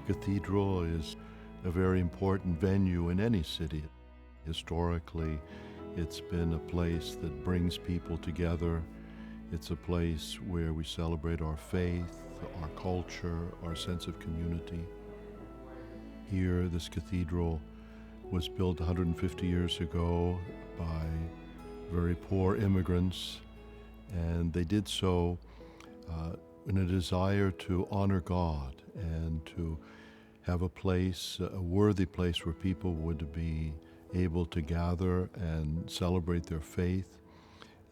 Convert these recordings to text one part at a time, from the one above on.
Cathedral is a very important venue in any city. Historically, it's been a place that brings people together. It's a place where we celebrate our faith, our culture, our sense of community. Here, this cathedral was built 150 years ago by very poor immigrants, and they did so in a desire to honor God and to have a place, a worthy place where people would be able to gather and celebrate their faith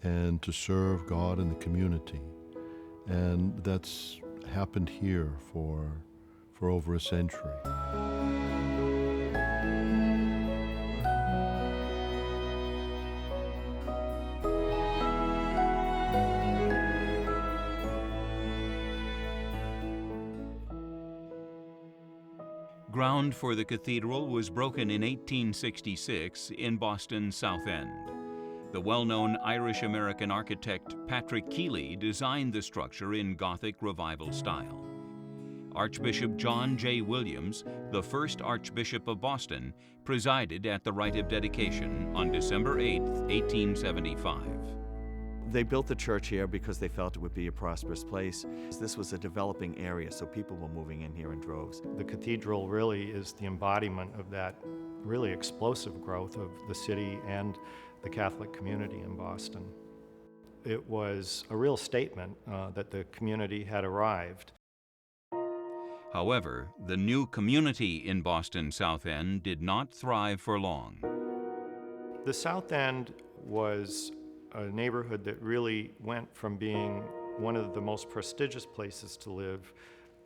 and to serve God in the community. And that's happened here for over a century. Ground for the cathedral was broken in 1866 in Boston's South End. The well-known Irish-American architect Patrick Keeley designed the structure in Gothic Revival style. Archbishop John J. Williams, the first Archbishop of Boston, presided at the rite of dedication on December 8, 1875. They built the church here because they felt it would be a prosperous place. This was a developing area, so people were moving in here in droves. The cathedral really is the embodiment of that really explosive growth of the city and the Catholic community in Boston. It was a real statement that the community had arrived. However, the new community in Boston's South End did not thrive for long. The South End was a neighborhood that really went from being one of the most prestigious places to live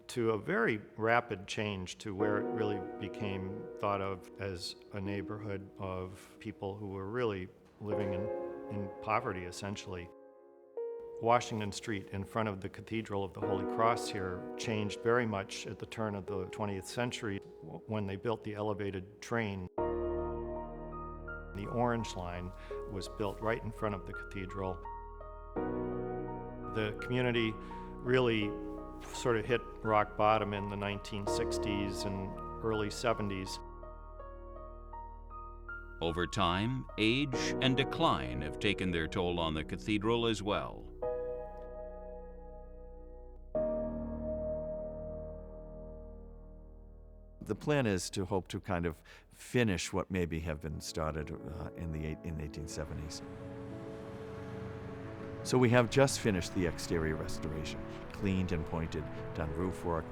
to a very rapid change to where it really became thought of as a neighborhood of people who were really living in poverty, essentially. Washington Street in front of the Cathedral of the Holy Cross here changed very much at the turn of the 20th century when they built the elevated train. The Orange Line was built right in front of the cathedral. The community really sort of hit rock bottom in the 1960s and early 70s. Over time, age and decline have taken their toll on the cathedral as well. The plan is to hope to kind of finish what maybe have been started in the 1870s. So we have just finished the exterior restoration, cleaned and pointed, done roof work.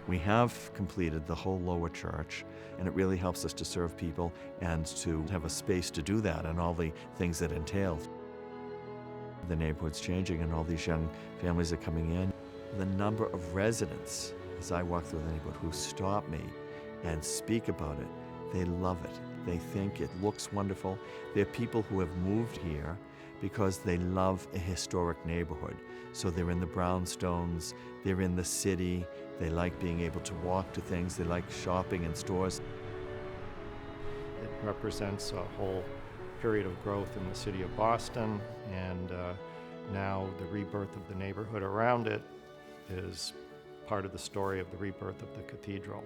We have completed the whole lower church, and it really helps us to serve people and to have a space to do that and all the things that entail. The neighborhood's changing and all these young families are coming in. The number of residents, as I walk through the neighborhood, who stop me and speak about it, they love it. They think it looks wonderful. They're people who have moved here because they love a historic neighborhood. So they're in the brownstones, they're in the city, they like being able to walk to things, they like shopping in stores. It represents a whole period of growth in the city of Boston, and now the rebirth of the neighborhood around it is part of the story of the rebirth of the cathedral.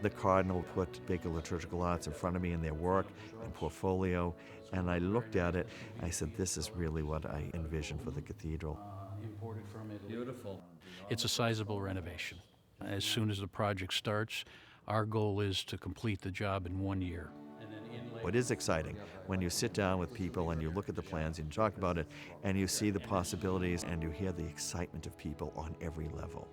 The Cardinal put Baker Liturgical Arts in front of me in their work and portfolio, and I looked at it, I said, this is really what I envisioned for the cathedral. Imported from Italy. Beautiful. It's a sizable renovation. As soon as the project starts, our goal is to complete the job in 1 year. What is exciting when you sit down with people and you look at the plans and you talk about it and you see the possibilities and you hear the excitement of people on every level.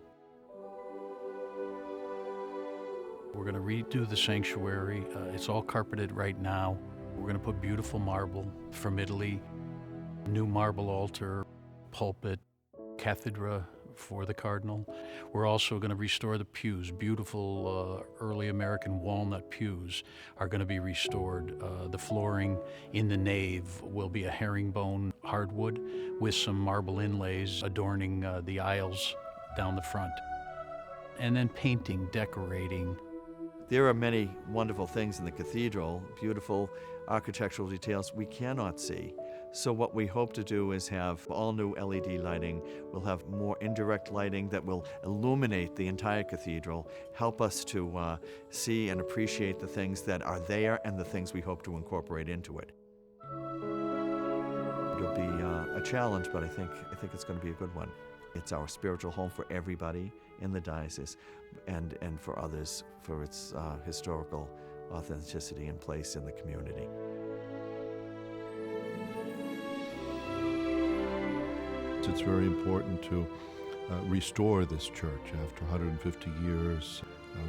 We're going to redo the sanctuary. It's all carpeted right now. We're going to put beautiful marble from Italy, new marble altar, pulpit, cathedra for the Cardinal. We're also going to restore the pews. Beautiful early American walnut pews are going to be restored. The flooring in the nave will be a herringbone hardwood with some marble inlays adorning the aisles down the front. And then painting, decorating. There are many wonderful things in the cathedral, beautiful architectural details we cannot see, So what we hope to do is have all new LED lighting. We'll have more indirect lighting that will illuminate the entire cathedral, help us to see and appreciate the things that are there and the things we hope to incorporate into it. It'll be a challenge, but I think it's going to be a good one. It's our spiritual home for everybody in the diocese and for others for its historical authenticity and place in the community. It's very important to restore this church after 150 years.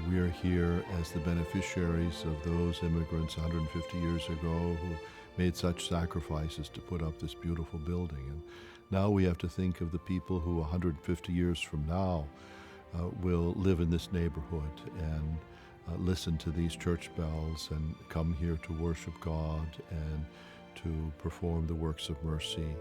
We are here as the beneficiaries of those immigrants 150 years ago who made such sacrifices to put up this beautiful building. And now we have to think of the people who 150 years from now will live in this neighborhood and listen to these church bells and come here to worship God and to perform the works of mercy.